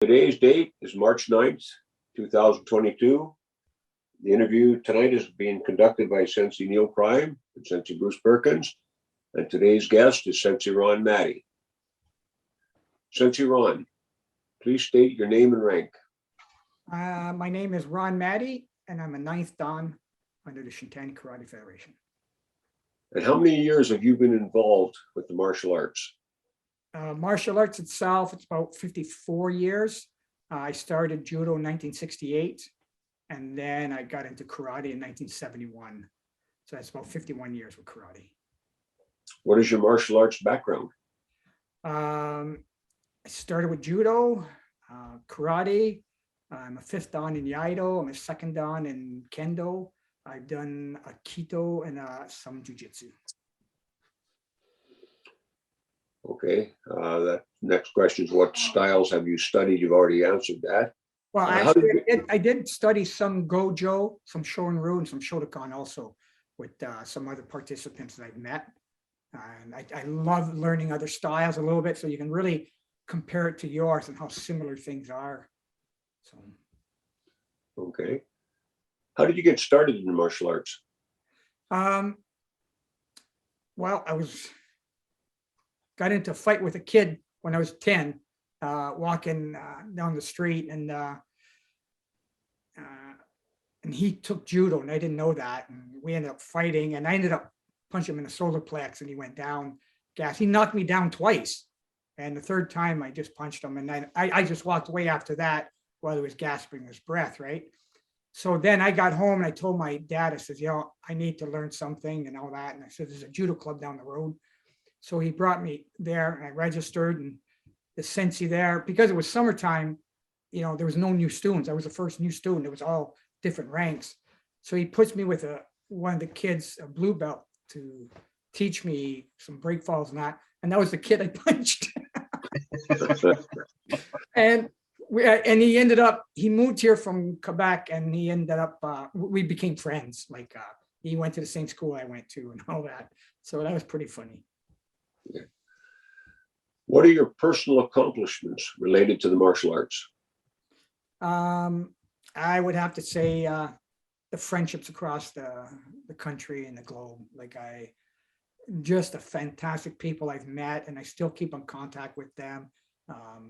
Today's date is March 9th, 2022. The interview tonight is being conducted by Sensei Neil Prime and Sensei Bruce Perkins, and today's guest is Sensei Ron Mattie. Sensei Ron, please state your name and rank. My name is Ron Mattie, and I'm a 9th Dan under the Shintani Karate Federation. And how many years have you been involved with the martial arts? Martial arts itself, it's about 54 years. I started judo in 1968, and then I got into karate in 1971. So that's about 51 years with karate. What is your martial arts background? I started with judo, karate. I'm a 5th Dan in Iaido. I'm a 2nd Dan in Kendo. I've done Aikido and some jujitsu. Okay, that next question is what styles have you studied? You've already answered that. Well, actually, I did study some Gojo, some Shorin-ryu, and some Shotokan also with some other participants that I've met. And I love learning other styles a little bit so you can really compare it to yours and how similar things are. So, okay. How did you get started in martial arts? Well, got into a fight with a kid when I was 10, walking down the street, and he took judo, and I didn't know that, and we ended up fighting, and I ended up punching him in the solar plex, and he went down. Gas. He knocked me down twice, and the third time I just punched him, and then I just walked away after that while he was gasping his breath, right? So then I got home and I told my dad, I said, I need to learn something and all that. And I said, there's a judo club down the road. So he brought me there, and I registered, and the sensei there, because it was summertime, there was no new students. I was the first new student. It was all different ranks. So he puts me with one of the kids, a blue belt, to teach me some break falls and that. And that was the kid I punched. And he ended up, he moved here from Quebec, and he ended up, we became friends. Like he went to the same school I went to and all that. So that was pretty funny. Yeah. What are your personal accomplishments related to the martial arts? I would have to say the friendships across the country and the globe. Like just a fantastic people I've met, and I still keep in contact with them.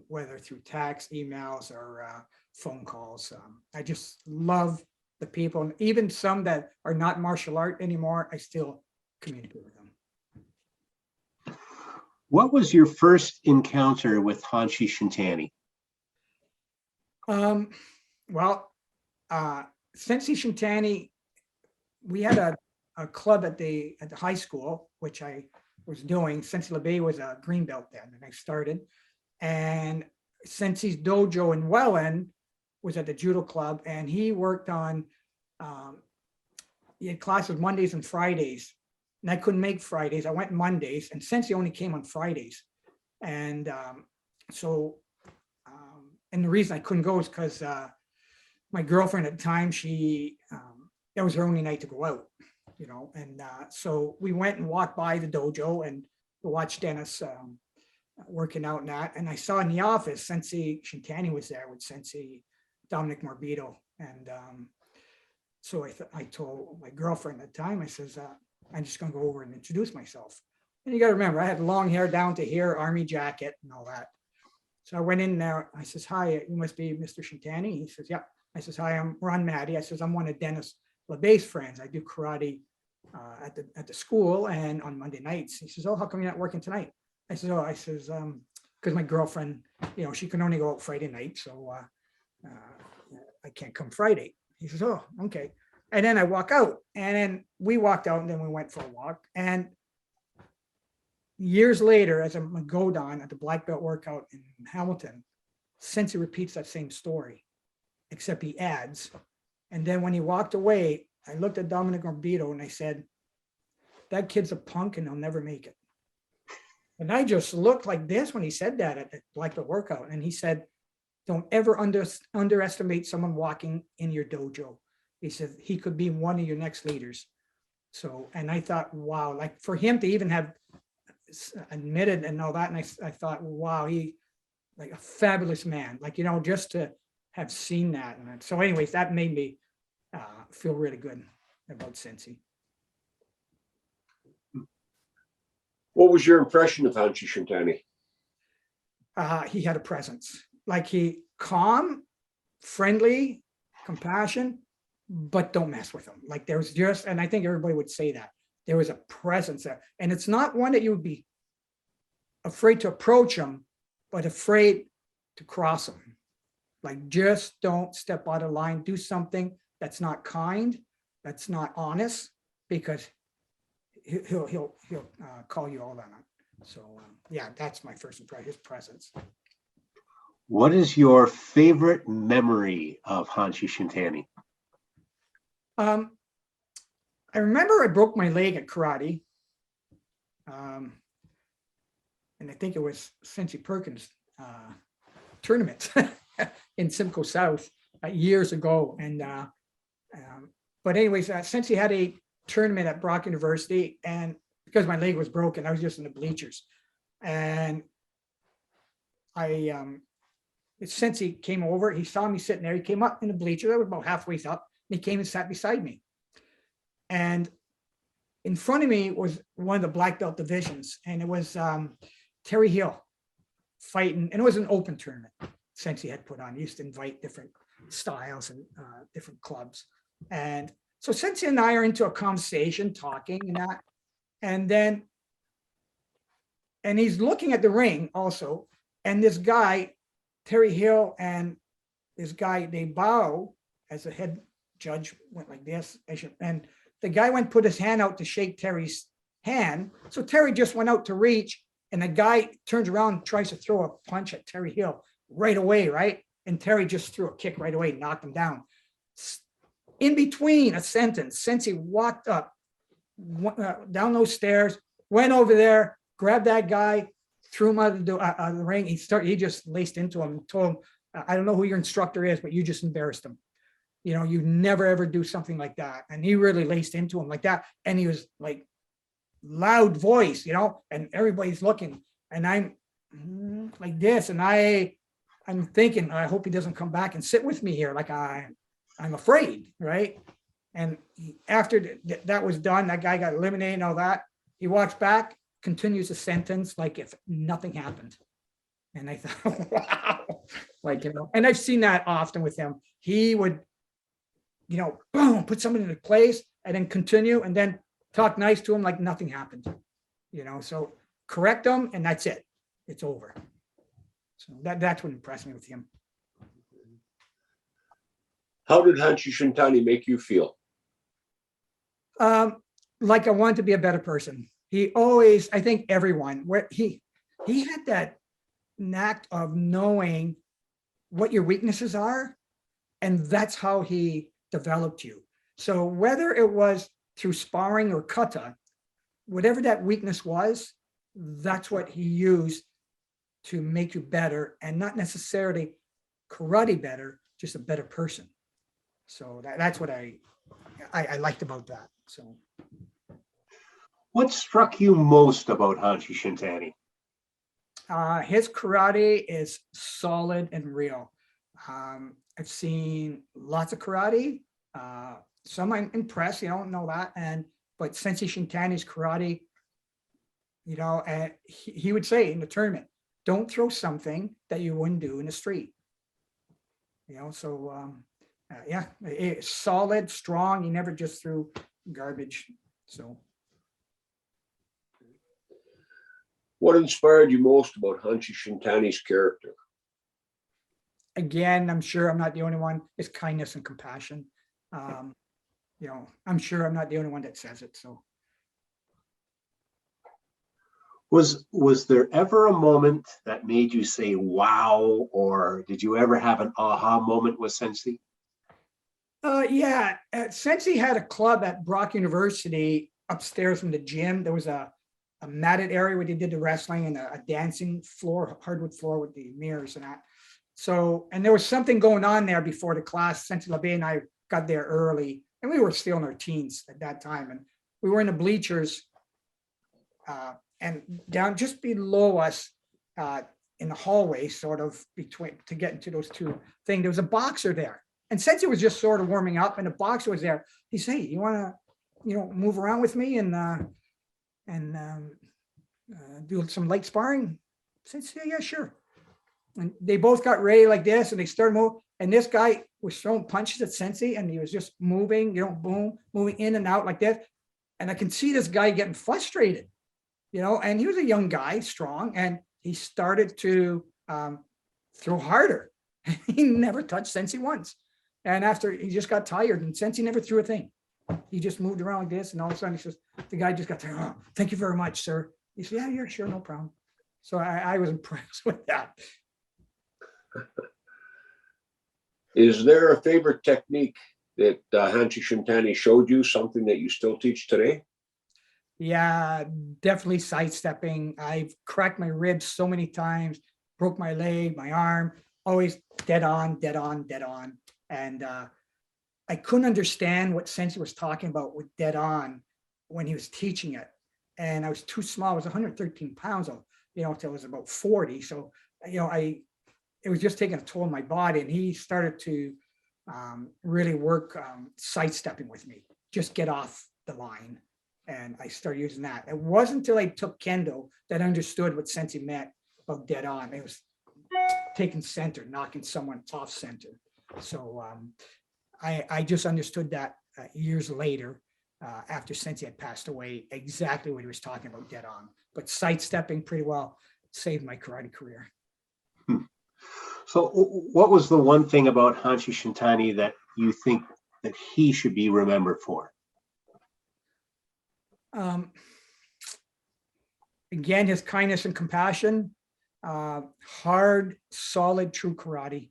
Whether through text, emails, or phone calls. I just love the people, and even some that are not martial art anymore, I still communicate with them. What was your first encounter with Hanshi Shintani? Well, Sensei Shintani, we had a club at the high school, which I was doing. Sensei LeBay was a green belt then, and I started. And Sensei's dojo in Welland was at the judo club, and he worked on, he had classes Mondays and Fridays, and I couldn't make Fridays. I went Mondays, and Sensei only came on Fridays. And and the reason I couldn't go is because my girlfriend at the time, that was her only night to go out, and so we went and walked by the dojo and watched Dennis working out and that, and I saw in the office Sensei Shintani was there with Sensei Dominic Morbido, and so I told my girlfriend at the time, I says, I'm just gonna go over and introduce myself. And you got to remember, I had long hair down to here, army jacket and all that. So I went in there, I says, hi, you must be Mr. Shintani. He says, yeah. I says, hi, I'm Ron Mattie. I says, I'm one of Dennis LeBay's friends. I do karate at the school and on Monday nights. He says, oh, how come you're not working tonight? I said, because my girlfriend, she can only go out Friday night, so I can't come Friday. He says, oh, okay. And then I walk out, and then we walked out, and then we went for a walk. And years later, as I'm a Godon at the black belt workout in Hamilton, Sensei repeats that same story, except he adds. And then when he walked away, I looked at Dominic Morbido and I said, that kid's a punk and he'll never make it. And I just looked like this when he said that at the black belt workout. And he said, don't ever underestimate someone walking in your dojo. He said, he could be one of your next leaders. So, and I thought, wow, like for him to even have admitted and all that. And I thought, wow, he like a fabulous man, like, just to have seen that. And so anyways, that made me feel really good about Sensei. What was your impression of Hanshi Shintani? He had a presence, like he calm, friendly, compassion, but don't mess with him. Like there was just, and I think everybody would say that there was a presence there, and it's not one that you would be afraid to approach him, but afraid to cross him. Like just don't step out of line, do something that's not kind, that's not honest, because he'll call you all on it. So yeah, that's my first impression, his presence. What is your favorite memory of Hanshi Shintani? I remember I broke my leg at karate. And I think it was Sensei Perkins tournament in Simcoe South years ago. And but anyways, Sensei had a tournament at Brock University, and because my leg was broken, I was just in the bleachers. And Sensei came over, he saw me sitting there, he came up in the bleacher, I was about halfway up, and he came and sat beside me. And in front of me was one of the black belt divisions, and it was Terry Hill fighting, and it was an open tournament Sensei had put on. He used to invite different styles and different clubs. And so Sensei and I are into a conversation, talking and that, and he's looking at the ring also, and this guy, Terry Hill, and this guy, they bow as the head judge went like this, and the guy went put his hand out to shake Terry's hand. So Terry just went out to reach, and the guy turns around and tries to throw a punch at Terry Hill right away, right? And Terry just threw a kick right away, knocked him down. In between a sentence, Sensei walked up, down those stairs, went over there, grabbed that guy, threw him out of the ring. He just laced into him and told him, I don't know who your instructor is, but you just embarrassed him. You never ever do something like that. And he really laced into him like that. And he was like loud voice, and everybody's looking, and I'm like this. And I'm thinking, I hope he doesn't come back and sit with me here. Like I'm afraid, right? And after that was done, that guy got eliminated and all that. He walks back, continues the sentence like if nothing happened. And I thought, wow, and I've seen that often with him. He would, boom, put somebody into place and then continue and then talk nice to him like nothing happened. So correct him and that's it. It's over. So that's what impressed me with him. How did Hanshi Shintani make you feel? Like I wanted to be a better person. He always, I think everyone, where he had that knack of knowing what your weaknesses are, and that's how he developed you. So whether it was through sparring or kata, whatever that weakness was, that's what he used to make you better, and not necessarily karate better, just a better person. So that's what I liked about that. So what struck you most about Hanshi Shintani? His karate is solid and real. I've seen lots of karate. Some I'm impressed, know that. But Sensei Shintani's karate, and he would say in the tournament, don't throw something that you wouldn't do in the street. Yeah, it's solid, strong. He never just threw garbage. So. What inspired you most about Hanshi Shintani's character? Again, I'm sure I'm not the only one. It's kindness and compassion. I'm sure I'm not the only one that says it. So, was there ever a moment that made you say wow, or did you ever have an aha moment with Sensei? Yeah, Sensei had a club at Brock University upstairs from the gym. There was a matted area where they did the wrestling, and a dancing floor, hardwood floor with the mirrors and that. So, and there was something going on there before the class. Sensei LeBay and I got there early, and we were still in our teens at that time. And we were in the bleachers, and down just below us, in the hallway, sort of between, to get into those two things, there was a boxer there. And Sensei was just sort of warming up and the boxer was there. He said, hey, you want to, move around with me and do some light sparring? Sensei, yeah, sure. And they both got ready like this and they started moving. And this guy was throwing punches at Sensei and he was just moving, boom, moving in and out like this. And I can see this guy getting frustrated, and he was a young guy, strong, and he started to throw harder. He never touched Sensei once. And after he just got tired and Sensei never threw a thing. He just moved around like this. And all of a sudden he says, the guy just got tired. Oh, thank you very much, sir. He said, yeah, you're sure, no problem. So I was impressed with that. Is there a favorite technique that Hanshi Shintani showed you, something that you still teach today? Yeah, definitely sidestepping. I've cracked my ribs so many times, broke my leg, my arm, always dead on, dead on, dead on. And I couldn't understand what Sensei was talking about with dead on when he was teaching it. And I was too small. I was 113 pounds, until I was about 40. So, it was just taking a toll on my body. And he started to really work sidestepping with me, just get off the line. And I started using that. It wasn't until I took Kendo that I understood what Sensei meant about dead on. It was taking center, knocking someone off center. So I just understood that years later, after Sensei had passed away, exactly what he was talking about dead on. But sidestepping pretty well saved my karate career. So what was the one thing about Hanshi Shintani that you think that he should be remembered for? Again, his kindness and compassion, hard, solid, true karate.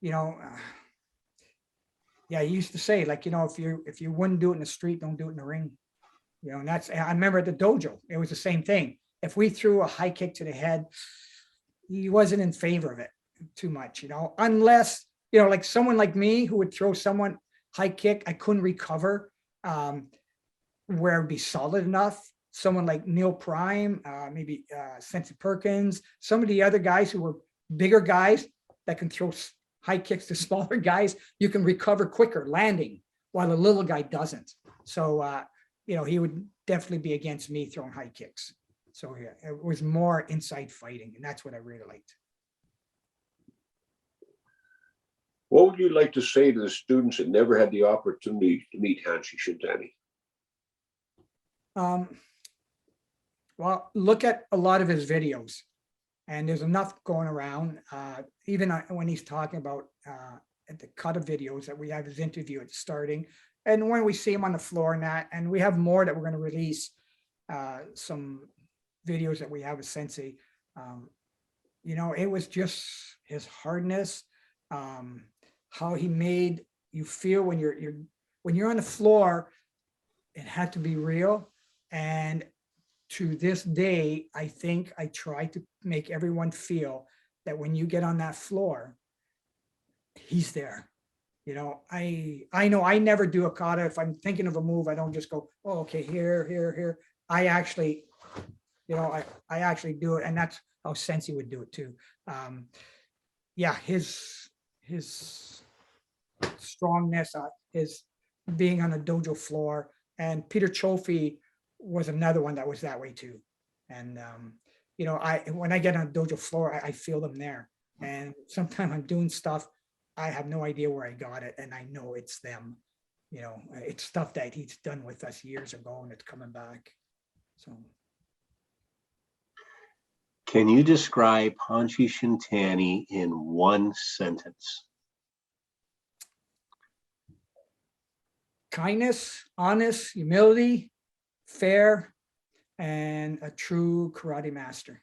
Yeah, he used to say, like, if you wouldn't do it in the street, don't do it in the ring. And I remember at the dojo, it was the same thing. If we threw a high kick to the head, he wasn't in favor of it too much, unless, like someone like me who would throw someone high kick, I couldn't recover where it'd be solid enough. Someone like Neil Prime, maybe Sensei Perkins, some of the other guys who were bigger guys that can throw high kicks to smaller guys, you can recover quicker landing while a little guy doesn't. So, he would definitely be against me throwing high kicks. So yeah, it was more inside fighting, and that's what I really liked. What would you like to say to the students that never had the opportunity to meet Hanshi Shintani? Well, look at a lot of his videos, and there's enough going around. Even when he's talking about at the cut of videos that we have his interview at starting, and when we see him on the floor and that, and we have more that we're going to release, some videos that we have with Sensei. It was just his hardness, how he made you feel when you're on the floor. It had to be real. And to this day, I think I try to make everyone feel that when you get on that floor, he's there. I know I never do a kata. If I'm thinking of a move, I don't just go, oh, okay, here. I actually, I actually do it. And that's how Sensei would do it too. Yeah, his strongness, his being on a dojo floor, and Peter Chofie was another one that was that way too. And, when I get on a dojo floor, I feel them there. And sometimes I'm doing stuff, I have no idea where I got it. And I know it's them, it's stuff that he's done with us years ago and it's coming back. So. Can you describe Hanshi Shintani in one sentence? Kindness, honest, humility, fair, and a true karate master.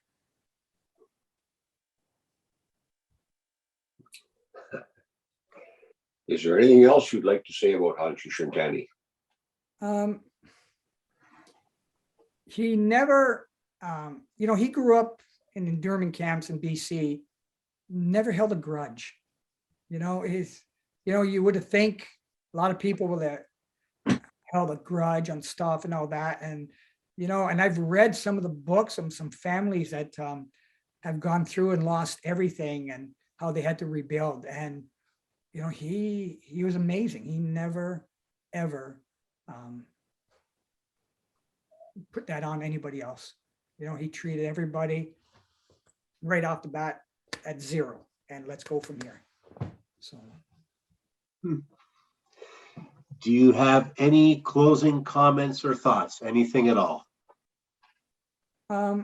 Is there anything else you'd like to say about Hanshi Shintani? He never, he grew up in internment camps in BC, never held a grudge. You would have think a lot of people would have held a grudge on stuff and all that. And, and I've read some of the books of some families that have gone through and lost everything and how they had to rebuild. And, he was amazing. He never, ever put that on anybody else. He treated everybody right off the bat at zero, and let's go from here. So. Do you have any closing comments or thoughts? Anything at all? I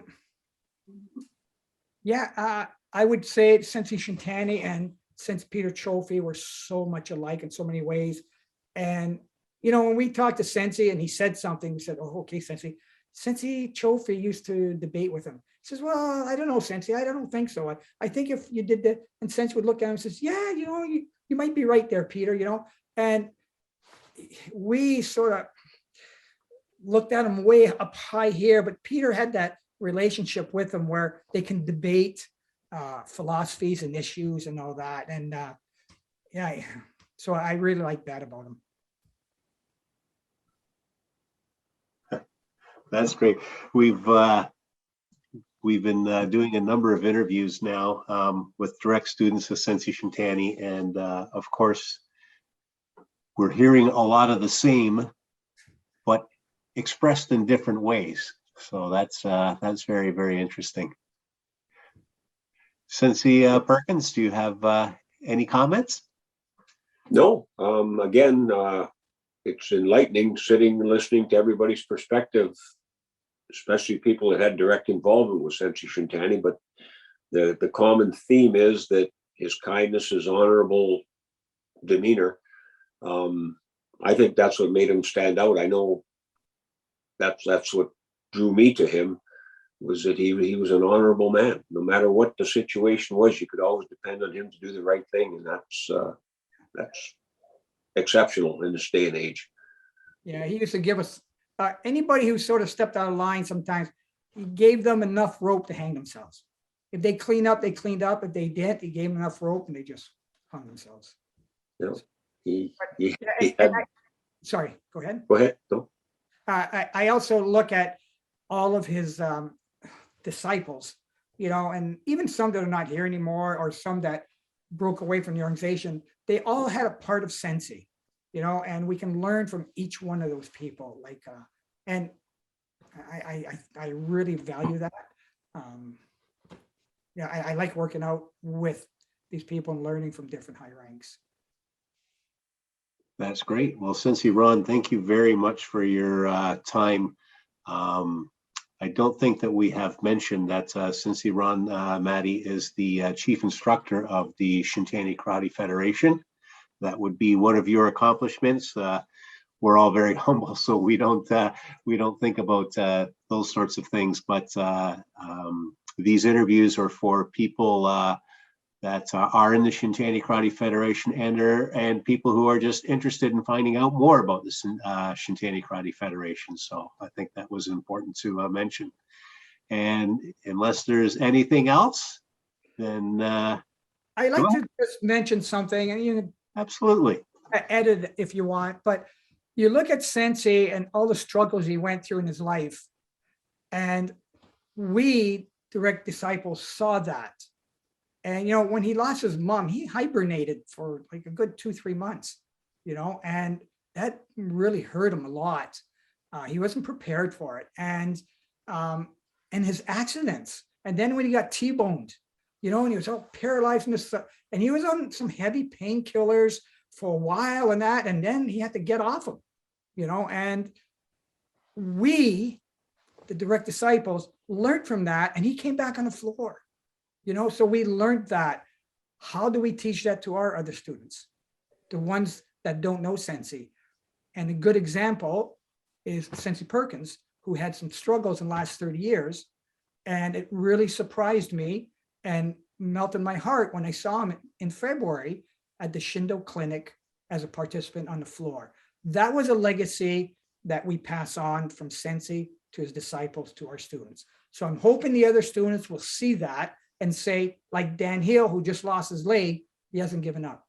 would say Sensei Shintani and Sensei Peter Chofi were so much alike in so many ways. And, when we talked to Sensei and he said something, we said, oh, okay, Sensei. Sensei Chofi used to debate with him. He says, well, I don't know, Sensei. I don't think so. I think if you did that, and Sensei would look at him and says, yeah, you might be right there, Peter, and we sort of looked at him way up high here, but Peter had that relationship with him where they can debate philosophies and issues and all that. And so I really like that about him. That's great. We've been doing a number of interviews now with direct students of Sensei Shintani, and of course, we're hearing a lot of the same, but expressed in different ways. So that's very, very interesting. Sensei Perkins, do you have any comments? No. Again, it's enlightening sitting and listening to everybody's perspective, especially people that had direct involvement with Sensei Shintani. But the common theme is that his kindness, his honorable demeanor. I think that's what made him stand out. I know that's what drew me to him, was that he was an honorable man. No matter what the situation was, you could always depend on him to do the right thing, and that's exceptional in this day and age. Yeah, he used to give us anybody who sort of stepped out of line. Sometimes he gave them enough rope to hang themselves. If they cleaned up, they cleaned up. If they didn't, he gave them enough rope and they just hung themselves. Sorry, go ahead. Go ahead. No. I also look at all of his disciples, and even some that are not here anymore, or some that broke away from the organization. They all had a part of Sensei, and we can learn from each one of those people. And I really value that. I like working out with these people and learning from different high ranks. That's great. Well, Sensei Ron, thank you very much for your time. I don't think that we have mentioned that Sensei Ron Mattie is the chief instructor of the Shintani Karate Federation. That would be one of your accomplishments. We're all very humble, so we don't think about those sorts of things. But these interviews are for people that are in the Shintani Karate Federation and people who are just interested in finding out more about the Shintani Karate Federation. So I think that was important to mention. And unless there's anything else, then I like to just mention something, and you absolutely edit if you want, but you look at Sensei and all the struggles he went through in his life, and we direct disciples saw that. And, when he lost his mom, he hibernated for like a good 2-3 months, and that really hurt him a lot. He wasn't prepared for it. And his accidents. And then when he got T-boned, and he was all paralyzed and he was on some heavy painkillers for a while and then he had to get off them, and we, the direct disciples, learned from that, and he came back on the floor. So we learned that. How do we teach that to our other students, the ones that don't know Sensei? And a good example is Sensei Perkins, who had some struggles in the last 30 years. And it really surprised me and melted my heart when I saw him in February at the Shindo Clinic as a participant on the floor. That was a legacy that we pass on from Sensei to his disciples, to our students. So I'm hoping the other students will see that and say, like Dan Hill, who just lost his leg, he hasn't given up.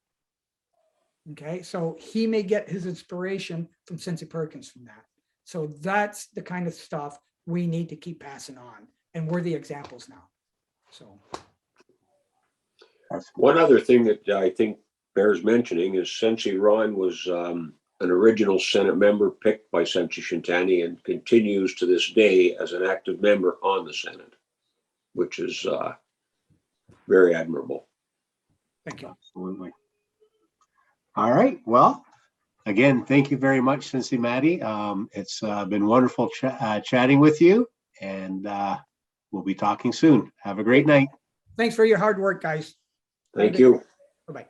Okay, so he may get his inspiration from Sensei Perkins from that. So that's the kind of stuff we need to keep passing on, and we're the examples now. So, One other thing that I think bears mentioning is Sensei Ron was an original Senate member picked by Sensei Shintani and continues to this day as an active member on the Senate, which is very admirable. thank you. Absolutely. All right. Well, again, thank you very much, Sensei Mattie. It's been wonderful chatting with you, and we'll be talking soon. Have a great night. Thanks for your hard work, guys. Thank you. Bye-bye.